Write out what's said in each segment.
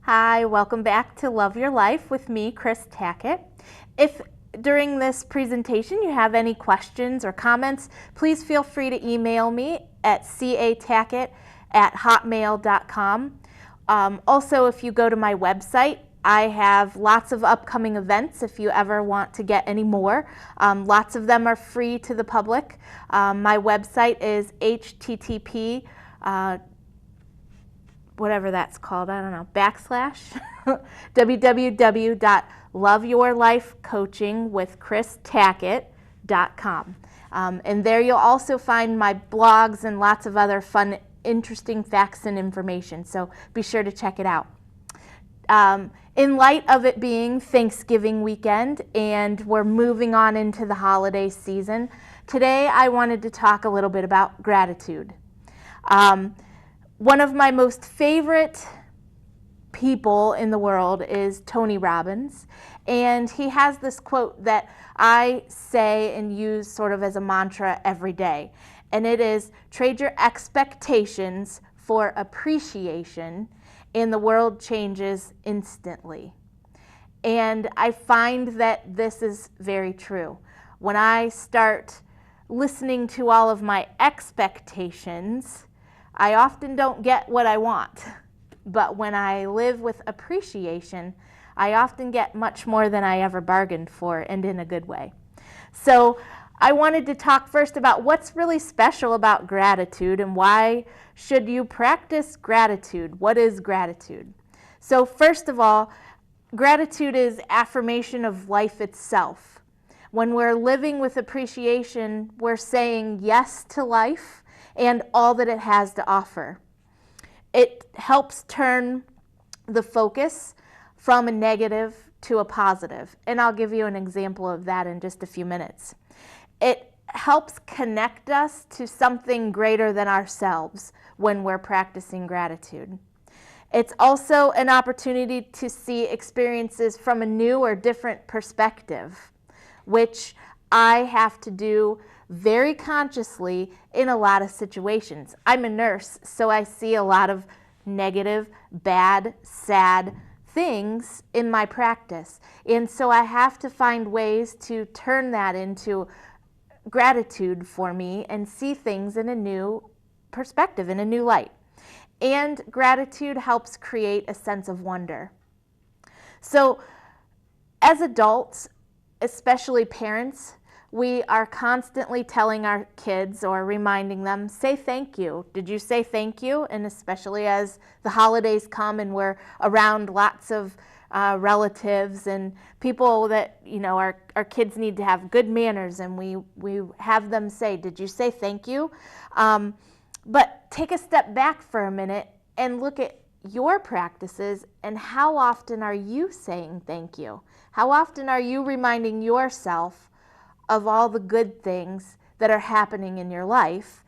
Hi, welcome back to Love Your Life with me, Chris Tackett. If during this presentation you have any questions or comments, please feel free to email me at catackett@hotmail.com. Also, if you go to my website, I have lots of upcoming events if you ever want to get any more. Lots of them are free to the public. My website is http whatever that's called, I don't know, / www.loveyourlifecoachingwithchristackett.com. And there you'll also find my blogs and lots of other fun, interesting facts and information, so be sure to check it out. In light of it being Thanksgiving weekend and we're moving on into the holiday season, today I wanted to talk a little bit about gratitude. One of my most favorite people in the world is Tony Robbins, and he has this quote that I say and use sort of as a mantra every day, and it is, trade your expectations for appreciation and the world changes instantly. And I find that this is very true. When I start listening to all of my expectations, I often don't get what I want, but when I live with appreciation, I often get much more than I ever bargained for, and in a good way. So I wanted to talk first about what's really special about gratitude and why should you practice gratitude? What is gratitude? So first of all, gratitude is affirmation of life itself. When we're living with appreciation, we're saying yes to life and all that it has to offer. It helps turn the focus from a negative to a positive, and I'll give you an example of that in just a few minutes. It helps connect us to something greater than ourselves when we're practicing gratitude. It's also an opportunity to see experiences from a new or different perspective, which I have to do very consciously in a lot of situations. I'm a nurse, so I see a lot of negative, bad, sad things in my practice. And so I have to find ways to turn that into gratitude for me and see things in a new perspective, in a new light. And gratitude helps create a sense of wonder. So as adults, especially parents, we are constantly telling our kids or reminding them, say thank you. Did you say thank you? And especially as the holidays come and we're around lots of relatives and people that, you know, our kids need to have good manners, and we have them say, did you say thank you? But take a step back for a minute and look at your practices and how often are you saying thank you? How often are you reminding yourself of all the good things that are happening in your life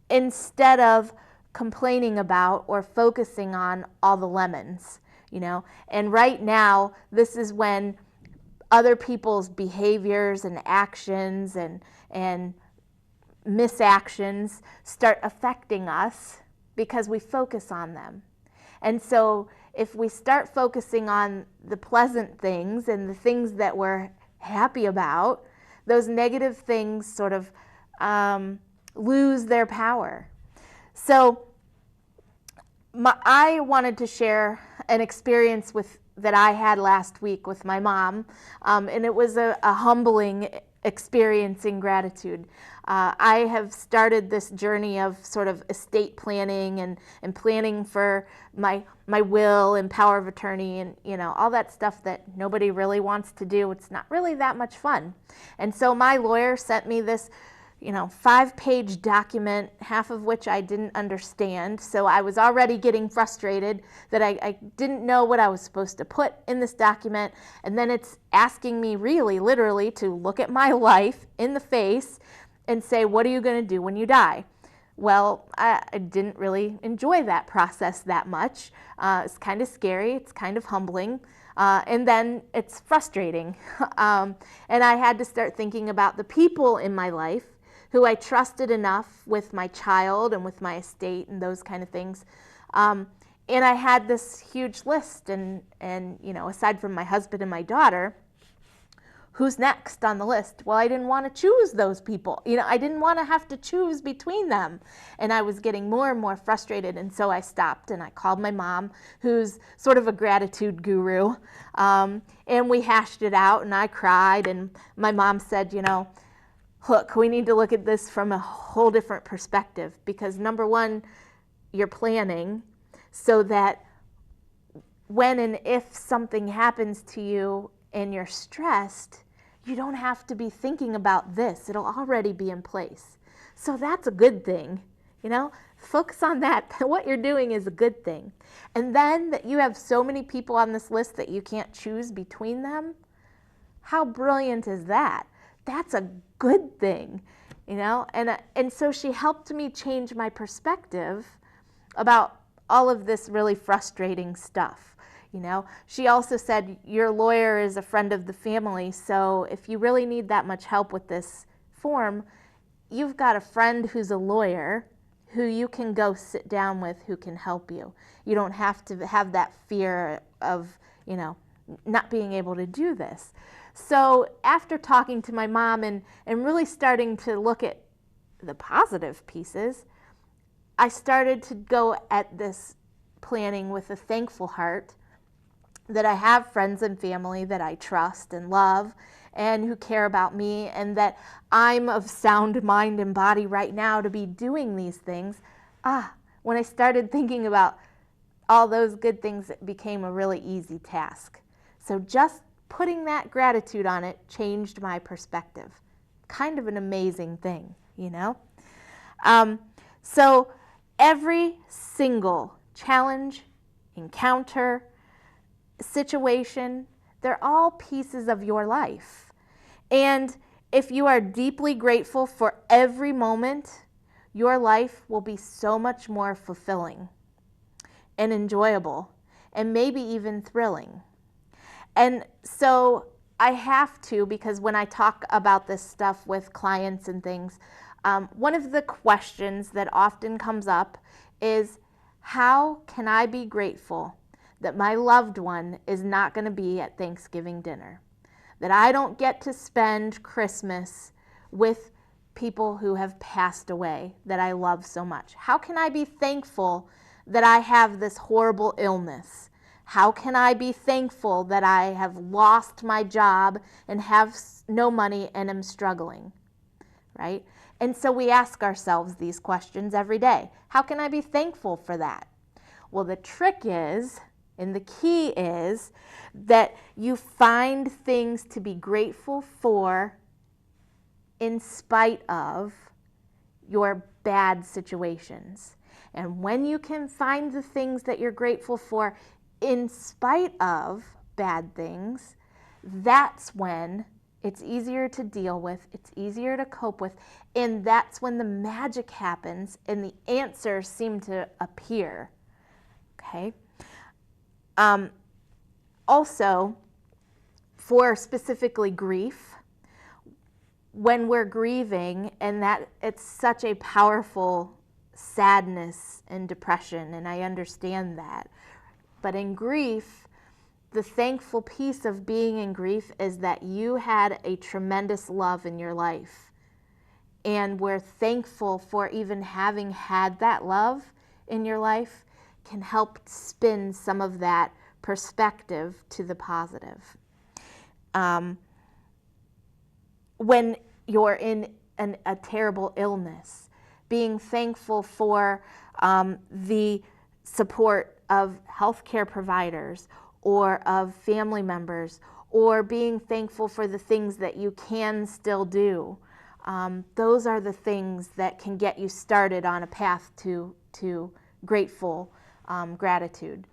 instead of complaining about or focusing on all the lemons, you know? And right now, this is when other people's behaviors and actions and misactions start affecting us because we focus on them. And so if we start focusing on the pleasant things and the things that we're happy about, those negative things sort of lose their power. So I wanted to share an experience that I had last week with my mom, and it was a humbling experience in gratitude. I have started this journey of sort of estate planning and planning for my will and power of attorney and, you know, all that stuff that nobody really wants to do. It's not really that much fun. And so my lawyer sent me this, you know, 5-page document, half of which I didn't understand. So I was already getting frustrated that I didn't know what I was supposed to put in this document. And then it's asking me really, literally, to look at my life in the face and say, what are you going to do when you die? Well, I didn't really enjoy that process that much. It's kind of scary. It's kind of humbling. And then it's frustrating. And I had to start thinking about the people in my life who I trusted enough with my child and with my estate and those kind of things. And I had this huge list, and you know, aside from my husband and my daughter, who's next on the list? Well, I didn't want to choose those people. You know, I didn't want to have to choose between them. And I was getting more and more frustrated. And so I stopped and I called my mom, who's sort of a gratitude guru. And we hashed it out, and I cried. And my mom said, you know, look, we need to look at this from a whole different perspective, because number one, you're planning so that when and if something happens to you and you're stressed, you don't have to be thinking about this. It'll already be in place. So that's a good thing, you know? Focus on that. What you're doing is a good thing. And then that you have so many people on this list that you can't choose between them, how brilliant is that? That's a good thing, you know? And so she helped me change my perspective about all of this really frustrating stuff. You know, she also said, your lawyer is a friend of the family, so if you really need that much help with this form, you've got a friend who's a lawyer who you can go sit down with, who can help you. You don't have to have that fear of, you know, not being able to do this. So after talking to my mom and really starting to look at the positive pieces, I started to go at this planning with a thankful heart, that I have friends and family that I trust and love and who care about me, and that I'm of sound mind and body right now to be doing these things. When I started thinking about all those good things, it became a really easy task. So just putting that gratitude on it changed my perspective. Kind of an amazing thing, you know? So every single challenge, encounter, situation, they're all pieces of your life. And if you are deeply grateful for every moment, your life will be so much more fulfilling and enjoyable and maybe even thrilling. And so I have to, because when I talk about this stuff with clients and things, one of the questions that often comes up is, how can I be grateful that my loved one is not going to be at Thanksgiving dinner, that I don't get to spend Christmas with people who have passed away that I love so much? How can I be thankful that I have this horrible illness? How can I be thankful that I have lost my job and have no money and am struggling, right? And so we ask ourselves these questions every day. How can I be thankful for that? Well, the trick is, and the key is, that you find things to be grateful for in spite of your bad situations. And when you can find the things that you're grateful for in spite of bad things, that's when it's easier to deal with, it's easier to cope with, and that's when the magic happens and the answers seem to appear. Okay? Also, for specifically grief, when we're grieving, and that it's such a powerful sadness and depression, and I understand that. But in grief, the thankful piece of being in grief is that you had a tremendous love in your life. And we're thankful for even having had that love in your life can help spin some of that perspective to the positive. When you're in a terrible illness, being thankful for the support of healthcare providers or of family members, or being thankful for the things that you can still do. Those are the things that can get you started on a path to grateful gratitude.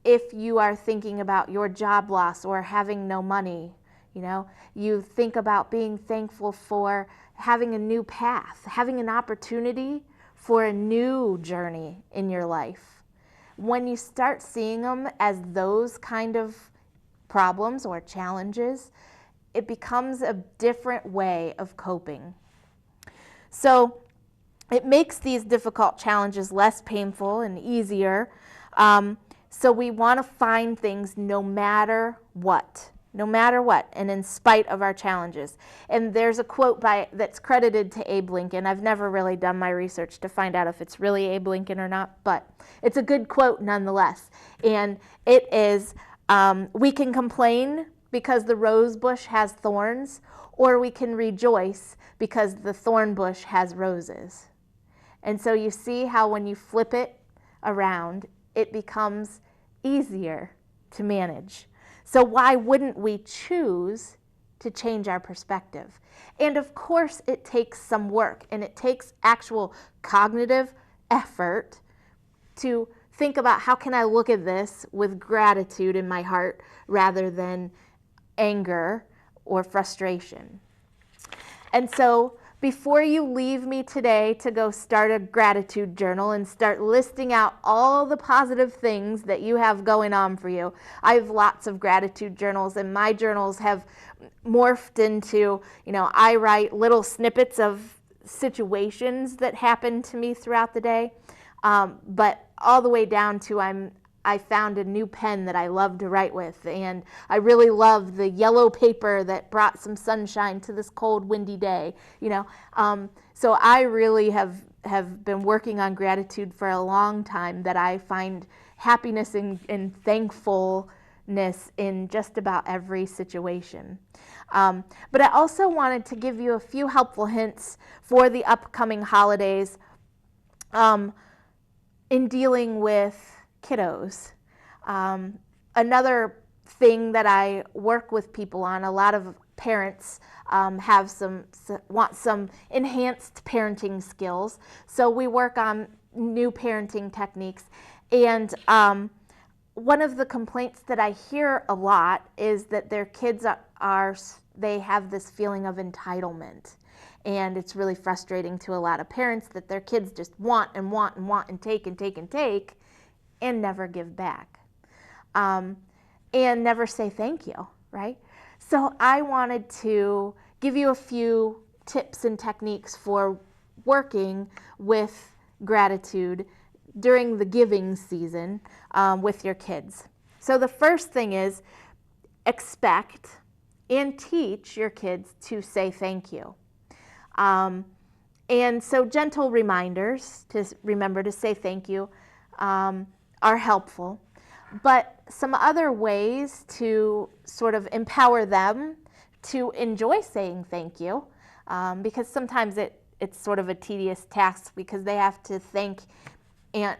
If you are thinking about your job loss or having no money, you know, you think about being thankful for having a new path, having an opportunity for a new journey in your life. When you start seeing them as those kind of problems or challenges, it becomes a different way of coping. So It makes these difficult challenges less painful and easier. So we want to find things no matter what, and in spite of our challenges. And there's a quote that's credited to Abe Lincoln. I've never really done my research to find out if it's really Abe Lincoln or not, but it's a good quote nonetheless. And it is, we can complain because the rose bush has thorns, or we can rejoice because the thorn bush has roses. And so you see how when you flip it around, it becomes easier to manage. So why wouldn't we choose to change our perspective? And of course, it takes some work, and it takes actual cognitive effort to think about, how can I look at this with gratitude in my heart rather than anger or frustration. And so before you leave me today to go start a gratitude journal and start listing out all the positive things that you have going on for you, I have lots of gratitude journals, and my journals have morphed into, I write little snippets of situations that happen to me throughout the day, but all the way down to I found a new pen that I love to write with, and I really love the yellow paper that brought some sunshine to this cold, windy day. So I really have been working on gratitude for a long time, that I find happiness and thankfulness in just about every situation. But I also wanted to give you a few helpful hints for the upcoming holidays in dealing with kiddos. Another thing that I work with people on, a lot of parents want some enhanced parenting skills. So we work on new parenting techniques. And one of the complaints that I hear a lot is that their kids they have this feeling of entitlement. And it's really frustrating to a lot of parents that their kids just want and want and want and take and take and take, and never give back, and never say thank you, right? So I wanted to give you a few tips and techniques for working with gratitude during the giving season with your kids. So the first thing is, expect and teach your kids to say thank you. And so gentle reminders to remember to say thank you are helpful, but some other ways to sort of empower them to enjoy saying thank you, because sometimes it's sort of a tedious task, because they have to thank Aunt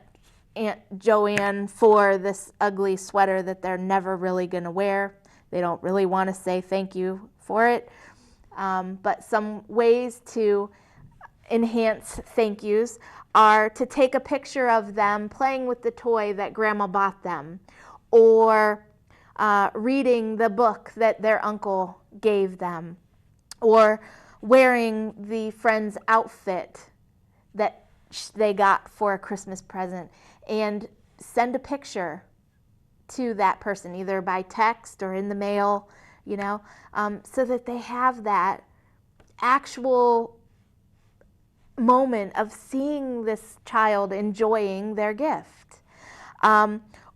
Joanne for this ugly sweater that they're never really going to wear. They don't really want to say thank you for it, but some ways to enhance thank yous are to take a picture of them playing with the toy that grandma bought them, or reading the book that their uncle gave them, or wearing the friend's outfit that they got for a Christmas present, and send a picture to that person, either by text or in the mail, so that they have that actual moment of seeing this child enjoying their gift.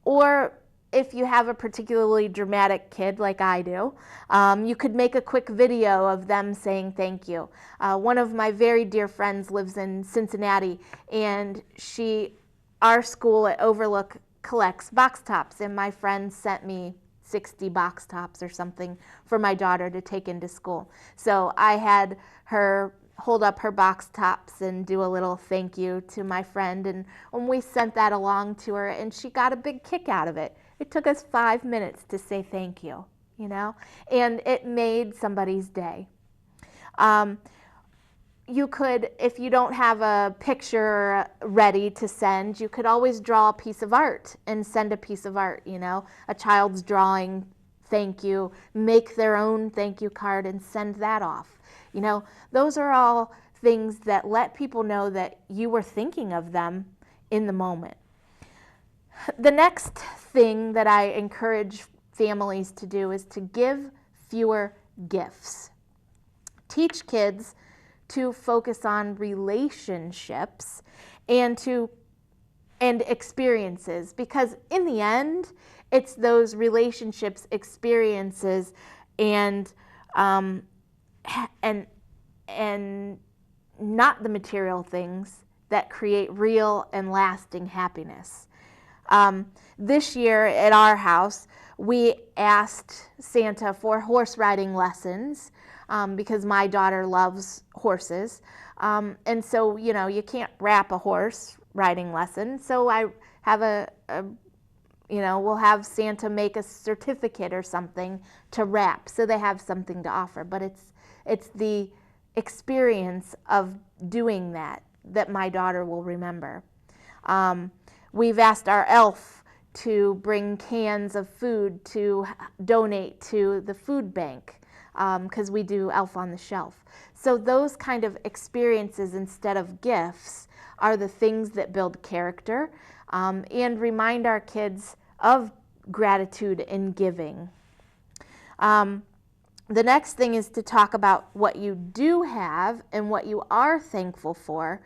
Or if you have a particularly dramatic kid like I do, you could make a quick video of them saying thank you. One of my very dear friends lives in Cincinnati, and our school at Overlook collects box tops, and my friend sent me 60 box tops or something for my daughter to take into school. So I had her hold up her box tops and do a little thank you to my friend, and when we sent that along to her, and she got a big kick out of it. It took us 5 minutes to say thank you, and it made somebody's day. You could, if you don't have a picture ready to send, you could always draw a piece of art and send a piece of art, a child's drawing thank you, make their own thank you card and send that off. Those are all things that let people know that you were thinking of them in the moment. The next thing that I encourage families to do is to give fewer gifts. Teach kids to focus on relationships and experiences, because in the end, it's those relationships, experiences, and and not the material things that create real and lasting happiness. This year at our house, we asked Santa for horse riding lessons because my daughter loves horses. And so, you can't wrap a horse riding lesson. So I have we'll have Santa make a certificate or something to wrap so they have something to offer. But it's the experience of doing that my daughter will remember. We've asked our elf to bring cans of food to donate to the food bank because we do Elf on the Shelf. So those kind of experiences instead of gifts are the things that build character and remind our kids of gratitude and giving. The next thing is to talk about what you do have and what you are thankful for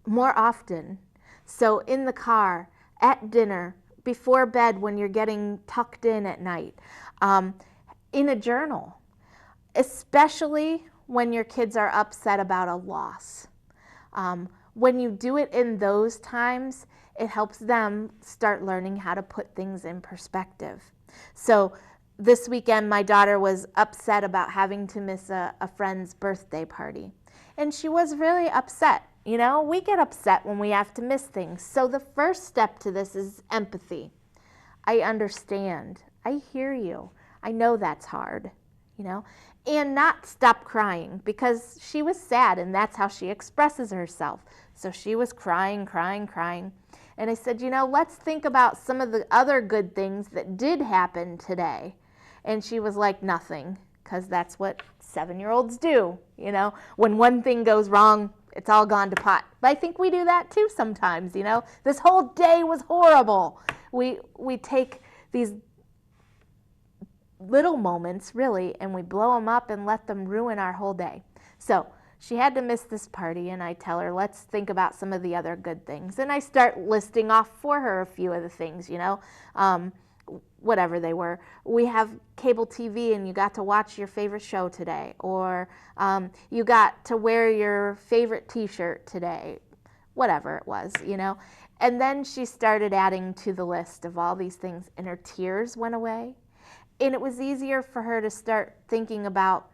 more often. So in the car, at dinner, before bed when you're getting tucked in at night, in a journal, especially when your kids are upset about a loss. When you do it in those times, it helps them start learning how to put things in perspective. So this weekend, my daughter was upset about having to miss a friend's birthday party. And she was really upset. We get upset when we have to miss things. So the first step to this is empathy. I understand. I hear you. I know that's hard, and not stop crying, because she was sad and that's how she expresses herself. So she was crying. And I said, let's think about some of the other good things that did happen today. And she was like, nothing, because that's what 7-year-olds do. When one thing goes wrong, it's all gone to pot. But I think we do that too sometimes. This whole day was horrible. We take these little moments, really, and we blow them up and let them ruin our whole day. So she had to miss this party, and I tell her, let's think about some of the other good things. And I start listing off for her a few of the things, whatever they were. We have cable TV and you got to watch your favorite show today, or you got to wear your favorite t-shirt today, whatever it was, And then she started adding to the list of all these things, and her tears went away. And it was easier for her to start thinking about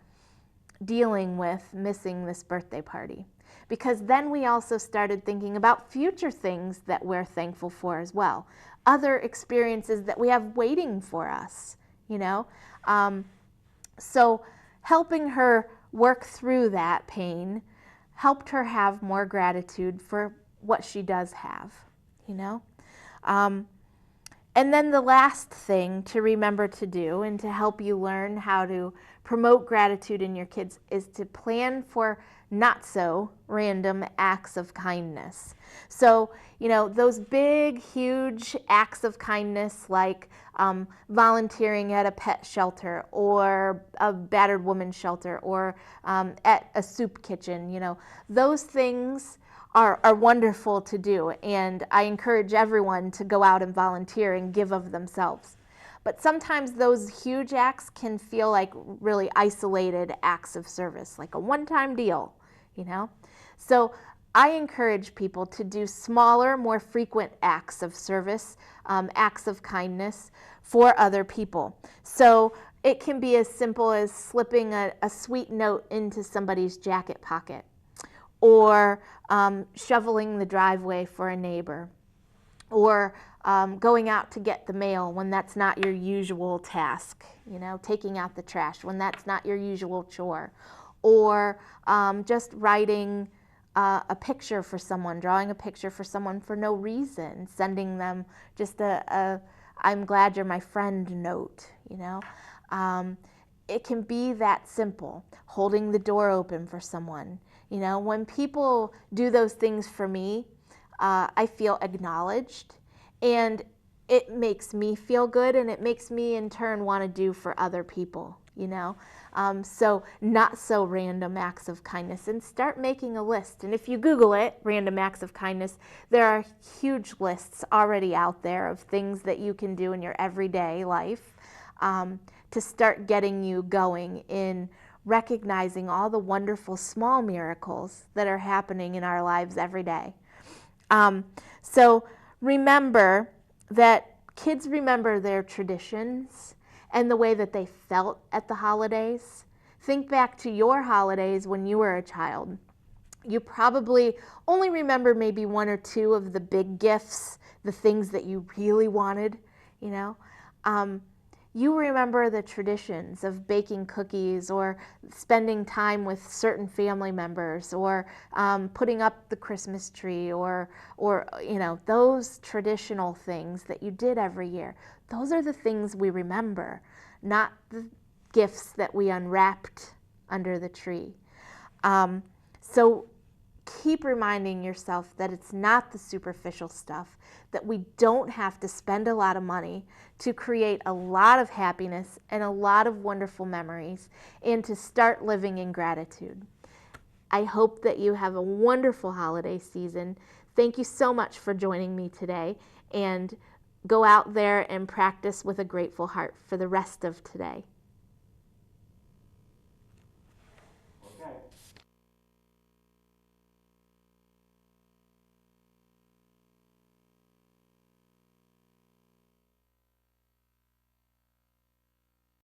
dealing with missing this birthday party. Because then we also started thinking about future things that we're thankful for as well. Other experiences that we have waiting for us, So helping her work through that pain helped her have more gratitude for what she does have, And then the last thing to remember to do and to help you learn how to promote gratitude in your kids is to plan for not so random acts of kindness. So, those big, huge acts of kindness like volunteering at a pet shelter or a battered woman shelter or at a soup kitchen, those things are wonderful to do, and I encourage everyone to go out and volunteer and give of themselves. But sometimes those huge acts can feel like really isolated acts of service, like a one-time deal, So I encourage people to do smaller, more frequent acts of service, acts of kindness for other people. So it can be as simple as slipping a sweet note into somebody's jacket pocket, or shoveling the driveway for a neighbor, or going out to get the mail when that's not your usual task, taking out the trash when that's not your usual chore, or just writing a picture for someone, drawing a picture for someone for no reason, sending them just a I'm glad you're my friend note, It can be that simple, holding the door open for someone. When people do those things for me, I feel acknowledged, and it makes me feel good, and it makes me in turn want to do for other people, you know? So not so random acts of kindness, and start making a list. And if you Google it, random acts of kindness, there are huge lists already out there of things that you can do in your everyday life to start getting you going in recognizing all the wonderful small miracles that are happening in our lives every day. So remember that kids remember their traditions and the way that they felt at the holidays. Think back to your holidays when you were a child. You probably only remember maybe one or two of the big gifts, the things that you really wanted, you know. You remember the traditions of baking cookies or spending time with certain family members or putting up the Christmas tree or you know, those traditional things that you did every year. Those are the things we remember, not the gifts that we unwrapped under the tree. So keep reminding yourself that it's not the superficial stuff, that we don't have to spend a lot of money to create a lot of happiness and a lot of wonderful memories, and to start living in gratitude. I hope that you have a wonderful holiday season. Thank you so much for joining me today, and go out there and practice with a grateful heart for the rest of today.